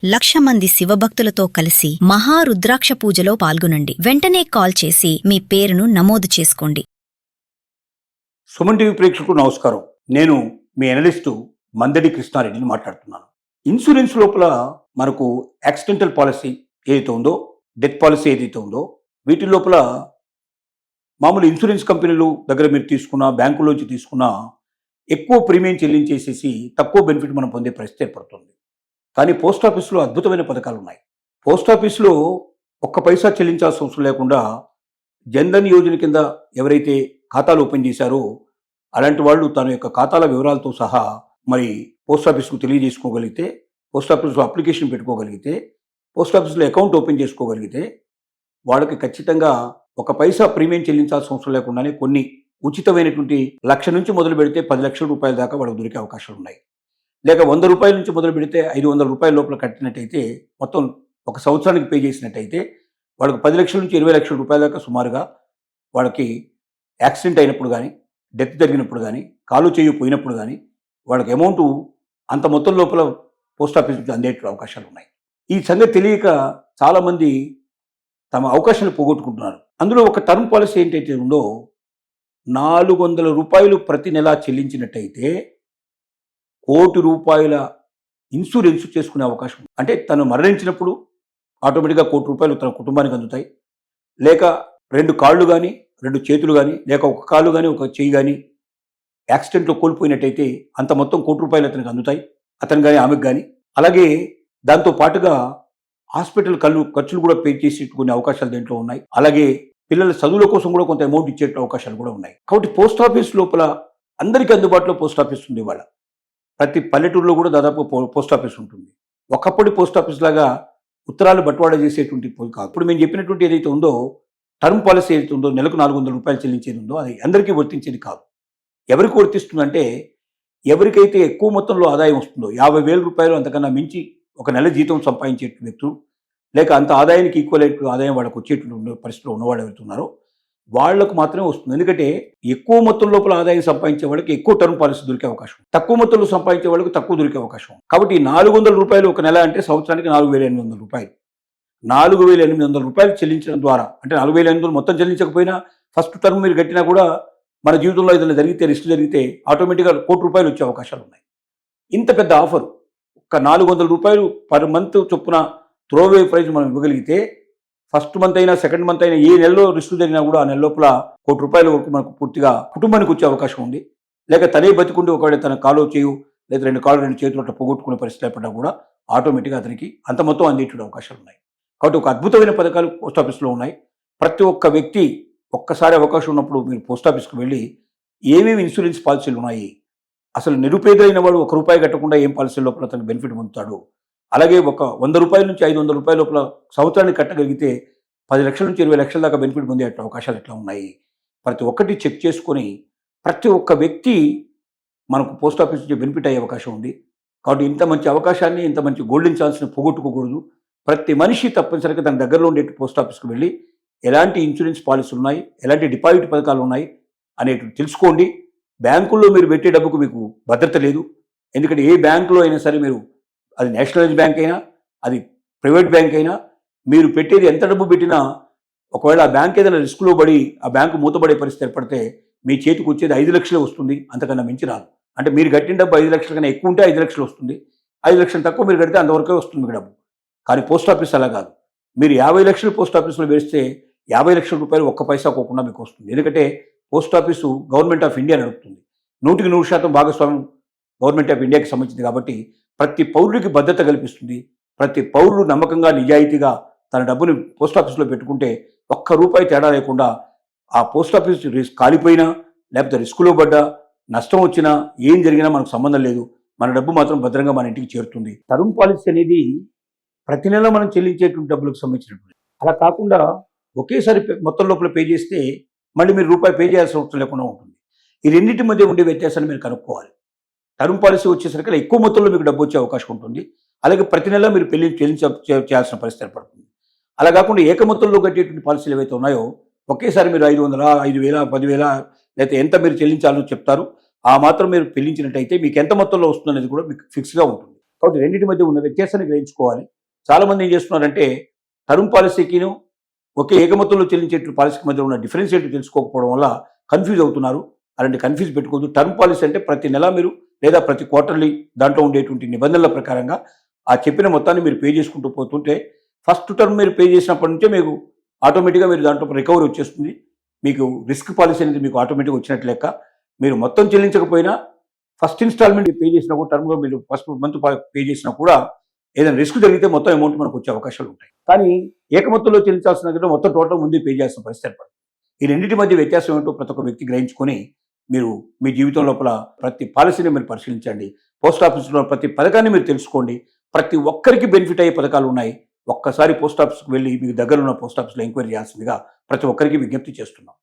1,00,000 మంది శివభక్తులతో కలిసి మహారుద్రాక్ష పూజలో పాల్గొనండి. వెంటనే కాల్ చేసి మీ పేరును నమోదు చేసుకోండి. సుమన్ టీవీ ప్రేక్షకులకు నమస్కారం. నేను మీ అనలిస్టు మందడి కృష్ణారెడ్డిని మాట్లాడుతున్నాను. ఇన్సూరెన్స్ లోపల మనకు యాక్సిడెంటల్ పాలసీ ఏదైతే ఉందో, డెత్ పాలసీ ఏదైతే ఉందో, వీటి లోపల మామూలు ఇన్సూరెన్స్ కంపెనీలు దగ్గర మీరు తీసుకున్న, బ్యాంకులోంచి తీసుకున్న ఎక్కువ ప్రీమియం చెల్లించేసేసి తక్కువ బెనిఫిట్ మనం పొందే పరిస్థితి ఏర్పడుతుంది. కానీ పోస్ట్ ఆఫీస్లో అద్భుతమైన పథకాలు ఉన్నాయి. పోస్ట్ ఆఫీస్లో ఒక్క పైసా చెల్లించాల్సిన అవసరం లేకుండా జన్ధన్ యోజన కింద ఎవరైతే ఖాతాలు ఓపెన్ చేశారో అలాంటి వాళ్ళు తన యొక్క ఖాతాల వివరాలతో సహా మరి పోస్ట్ ఆఫీస్కు తెలియజేసుకోగలిగితే, పోస్ట్ ఆఫీస్లో అప్లికేషన్ పెట్టుకోగలిగితే, పోస్ట్ ఆఫీస్లో అకౌంట్ ఓపెన్ చేసుకోగలిగితే వాళ్ళకి ఖచ్చితంగా ఒక పైసా ప్రీమియం చెల్లించాల్సిన అవసరం లేకుండానే కొన్ని ఉచితమైనటువంటి 1,00,000 నుంచి మొదలు పెడితే 10 లక్షల రూపాయల దాకా వాళ్ళకు దొరికే అవకాశాలు ఉన్నాయి. లేక 100 రూపాయల నుంచి మొదలు పెడితే 500 రూపాయల లోపల కట్టినట్టయితే, మొత్తం ఒక సంవత్సరానికి పే చేసినట్టయితే వాళ్ళకి 10 లక్షల నుంచి 20 లక్షల రూపాయల దాకా సుమారుగా వాళ్ళకి యాక్సిడెంట్ అయినప్పుడు కానీ, డెత్ జరిగినప్పుడు కానీ, కాలు చేయి పోయినప్పుడు కానీ వాళ్ళకి అమౌంట్ అంత మొత్తం లోపల పోస్ట్ ఆఫీస్ నుంచి అందే అవకాశాలు ఉన్నాయి. ఈ సంగతి తెలియక చాలామంది తమ అవకాశాలు పోగొట్టుకుంటున్నారు. అందులో ఒక టర్మ్ పాలసీ ఏంటైతే ఉందో, 400 రూపాయలు ప్రతి నెల చెల్లించినట్టయితే ₹1,00,00,000 ఇన్సూరెన్స్ చేసుకునే అవకాశం ఉంది. అంటే తను మరణించినప్పుడు ఆటోమేటిక్గా ₹1,00,00,000 తన కుటుంబానికి అందుతాయి. లేక 2 కాళ్ళు కానీ, 2 చేతులు కానీ, లేక ఒక కాళ్ళు కానీ, ఒక చెయ్యి కానీ యాక్సిడెంట్లో కోల్పోయినట్టయితే అంత మొత్తం ₹1,00,00,000 అతనికి అందుతాయి, అతను కానీ ఆమెకు కానీ. అలాగే దాంతో పాటుగా హాస్పిటల్ ఖర్చులు కూడా పే చేసేట్టుకునే అవకాశాలు దీంట్లో ఉన్నాయి. అలాగే పిల్లల చదువుల కోసం కూడా కొంత అమౌంట్ ఇచ్చే అవకాశాలు కూడా ఉన్నాయి. కాబట్టి పోస్ట్ ఆఫీస్ లోపల అందరికీ అందుబాటులో పోస్ట్ ఆఫీస్ ఉంది. ఇవాళ ప్రతి పల్లెటూరులో కూడా దాదాపు పోస్ట్ ఆఫీస్ ఉంటుంది. ఒకప్పటి పోస్ట్ ఆఫీస్ లాగా ఉత్తరాలు బట్వాడా చేసేటువంటి కాదు. ఇప్పుడు మేము చెప్పినటువంటి ఏదైతే ఉందో, టర్మ్ పాలసీ ఏదైతే ఉందో, నెలకు 400 రూపాయలు చెల్లించేది ఉందో, అది అందరికీ వర్తించేది కాదు. ఎవరికి వర్తిస్తుందంటే, ఎవరికైతే ఎక్కువ మొత్తంలో ఆదాయం వస్తుందో, 50,000 రూపాయలు అంతకన్నా మించి ఒక నెల జీతం సంపాదించే వ్యక్తులు, లేక అంత ఆదాయానికి ఈక్వల్ ఆదాయం వాళ్ళకు వచ్చేటువంటి పరిస్థితిలో ఉన్నవాళ్ళు ఎవరుతున్నారో వాళ్లకు మాత్రమే వస్తుంది. ఎందుకంటే ఎక్కువ మొత్తం లోపల ఆదాయం సంపాదించే వాళ్ళకి ఎక్కువ టర్మ్ పాలసీ దొరికే అవకాశం, తక్కువ మొత్తంలో సంపాదించే వాళ్ళకి తక్కువ దొరికే అవకాశం. కాబట్టి 400 రూపాయలు ఒక నెల అంటే సంవత్సరానికి 4,800 రూపాయలు. 4,800 రూపాయలు చెల్లించడం ద్వారా, అంటే 4,800 మొత్తం చెల్లించకపోయినా ఫస్ట్ టర్మ్ మీరు కట్టినా కూడా మన జీవితంలో ఏదైనా జరిగితే, రిస్క్ జరిగితే ఆటోమేటిక్గా ₹1,00,00,000 వచ్చే అవకాశాలు ఉన్నాయి. ఇంత పెద్ద ఆఫర్ ఒక 400 రూపాయలు పర్ మంత్ చొప్పున త్రోవే ప్రైజ్ మనం ఇవ్వగలిగితే, ఫస్ట్ మంత్ అయినా సెకండ్ మంత్ అయినా ఏ నెలలో రిస్క్ జరిగినా కూడా ఆ నెల లోపల ₹1,00,00,000 వరకు మనకు పూర్తిగా కుటుంబానికి వచ్చే అవకాశం ఉంది. లేక తనే బతికుండి ఒకవేళ తన కాలు చేయు, లేదా 2 కాళ్ళు 2 చేతులు అట్లా పోగొట్టుకునే పరిస్థితి ఏర్పడ్డా కూడా ఆటోమేటిక్గా అతనికి అంత మొత్తం అందేటువంటి అవకాశాలు ఉన్నాయి. కాబట్టి ఒక అద్భుతమైన పథకాలు పోస్ట్ ఆఫీస్లో ఉన్నాయి. ప్రతి ఒక్క వ్యక్తి ఒక్కసారి అవకాశం ఉన్నప్పుడు మీరు పోస్ట్ ఆఫీస్కి వెళ్ళి ఏమేమి ఇన్సూరెన్స్ పాలసీలు ఉన్నాయి, అసలు నిరుపేదైన వాడు ₹1 కట్టకుండా ఏం పాలసీ లోపల తనకు బెనిఫిట్ పొందుతాడు, అలాగే ఒక ₹100 నుంచి ₹500 లోపల సంవత్సరానికి కట్టగలిగితే 10 లక్షల నుంచి 20 లక్షల దాకా బెనిఫిట్ పొందే అవకాశాలు ఎట్లా ఉన్నాయి, ప్రతి ఒక్కటి చెక్ చేసుకొని ప్రతి ఒక్క వ్యక్తి మనకు పోస్ట్ ఆఫీస్ నుంచి బెనిఫిట్ అయ్యే అవకాశం ఉంది. కాబట్టి ఇంత మంచి అవకాశాన్ని, ఇంత మంచి గోల్డెన్ ఛాన్స్ని పోగొట్టుకోకూడదు. ప్రతి మనిషి తప్పనిసరిగా తన దగ్గరలో ఉండే పోస్ట్ ఆఫీస్కి వెళ్ళి ఎలాంటి ఇన్సూరెన్స్ పాలసీలు ఉన్నాయి, ఎలాంటి డిపాజిట్ పథకాలు ఉన్నాయి అనేటివి తెలుసుకోండి. బ్యాంకుల్లో మీరు పెట్టే డబ్బుకు మీకు భద్రత లేదు. ఎందుకంటే ఏ బ్యాంకులో అయినా సరే, మీరు అది నేషనలైజ్ బ్యాంక్ అయినా, అది ప్రైవేట్ బ్యాంక్ అయినా, మీరు పెట్టేది ఎంత డబ్బు పెట్టినా ఒకవేళ ఆ బ్యాంక్ ఏదైనా రిస్క్లో పడి ఆ బ్యాంకు మూతపడే పరిస్థితి ఏర్పడితే మీ చేతికి వచ్చేది 5 లక్షలే వస్తుంది, అంతకన్నా మించి రాదు. అంటే మీరు కట్టిన డబ్బు 5 లక్షల కన్నా ఎక్కువ ఉంటే 5 లక్షలు వస్తుంది, 5 లక్షలు తక్కువ మీరు కడితే అంతవరకే వస్తుంది మీకు డబ్బు. కానీ పోస్ట్ ఆఫీస్ అలా కాదు. మీరు 50 లక్షలు పోస్ట్ ఆఫీస్లో వేస్తే 50 లక్షల రూపాయలు ఒక్క పైసా పోకుండా మీకు వస్తుంది. ఎందుకంటే post office government of India నడుపుతుంది. 100% భాగస్వామ్యం గవర్నమెంట్ ఆఫ్ ఇండియాకి సంబంధించింది. కాబట్టి ప్రతి పౌరుడికి భద్రత కల్పిస్తుంది. ప్రతి పౌరుడు నమ్మకంగా, నిజాయితీగా తన డబ్బుని పోస్ట్ ఆఫీస్లో పెట్టుకుంటే ₹1 తేడా లేకుండా ఆ పోస్ట్ ఆఫీస్ రిస్క్ కాలిపోయినా, లేకపోతే రిస్కులో పడ్డా, నష్టం వచ్చినా, ఏం జరిగినా మనకు సంబంధం లేదు. మన డబ్బు మాత్రం భద్రంగా మన ఇంటికి చేరుతుంది. టర్మ్ పాలసీ అనేది ప్రతి నెల మనం చెల్లించేటువంటి డబ్బులకు సంబంధించినటువంటి, అలా కాకుండా ఒకేసారి మొత్తం లోపల పే చేస్తే మళ్ళీ మీరు ₹1 పే చేయాల్సిన అవసరం లేకుండా ఉంటుంది. ఈ రెండింటి మధ్య ఉండే వ్యత్యాసాన్ని మీరు కనుక్కోవాలి. టర్మ్ పాలసీ వచ్చేసరికి ఎక్కువ మొత్తంలో మీకు డబ్బు వచ్చే అవకాశం ఉంటుంది. అలాగే ప్రతి నెల మీరు చేయాల్సిన పరిస్థితి ఏర్పడుతుంది. అలా కాకుండా ఏక మొత్తంలో కట్టేటువంటి పాలసీలు ఏవైతే ఉన్నాయో, ఒకేసారి మీరు 500, 5,000, 10,000 లేకపోతే ఎంత మీరు చెల్లించాలో చెప్తారు. ఆ మాత్రం మీరు చెల్లించినట్టయితే మీకు ఎంత మొత్తంలో వస్తుంది అనేది కూడా మీకు ఫిక్స్గా ఉంటుంది. కాబట్టి రెండింటి మధ్య ఉన్న వ్యత్యాసాన్ని గ్రహించుకోవాలి. చాలా మంది ఏం చేస్తున్నారంటే టర్మ్ పాలసీకిను ఒకే ఏకమొత్తంలో చెల్లించే పాలసీకి మధ్య ఉన్న డిఫరెన్స్ ఏంటో తెలుసుకోకపోవడం వల్ల కన్ఫ్యూజ్ అవుతున్నారు. అలాంటి కన్ఫ్యూజ్ పెట్టుకోవద్దు. టర్మ్ పాలసీ అంటే ప్రతి నెల మీరు లేదా ప్రతి క్వార్టర్లీ దాంట్లో ఉండేటువంటి నిబంధనల ప్రకారంగా ఆ చెప్పిన మొత్తాన్ని మీరు పే చేసుకుంటూ పోతుంటే ఫస్ట్ టర్మ్ మీరు పే చేసినప్పటి నుంచే మీకు ఆటోమేటిక్గా మీరు దాంట్లో రికవరీ వచ్చేస్తుంది. మీకు రిస్క్ పాలసీ అనేది మీకు ఆటోమేటిక్గా వచ్చినట్టు లెక్క. మీరు మొత్తం చెల్లించకపోయినా ఫస్ట్ ఇన్స్టాల్మెంట్ పే చేసినా కూడా టర్మ్గా మీరు ఫస్ట్ మంత్ పే చేసినా కూడా ఏదైనా రిస్క్ జరిగితే మొత్తం అమౌంట్ మనకు వచ్చే అవకాశాలు ఉంటాయి. కానీ ఏకమొత్తంలో చెల్లించాల్సిన దగ్గర మొత్తం టోటల్ ముందే పే చేయాల్సిన పరిస్థితి ఏర్పడుతుంది. ఈ రెండింటి మధ్య వ్యత్యాసం ఏంటో ప్రతి ఒక్క వ్యక్తి గ్రహించుకొని మీరు మీ జీవితం లోపల ప్రతి పాలసీని మీరు పరిశీలించండి. పోస్ట్ ఆఫీస్లో ప్రతి పథకాన్ని మీరు తెలుసుకోండి. ప్రతి ఒక్కరికి బెనిఫిట్ అయ్యే పథకాలు ఉన్నాయి. ఒక్కసారి పోస్ట్ ఆఫీస్కి వెళ్ళి మీకు దగ్గర ఉన్న పోస్ట్ ఆఫీస్లో ఎంక్వైరీ చేయాల్సిందిగా ప్రతి ఒక్కరికి విజ్ఞప్తి చేస్తున్నాం.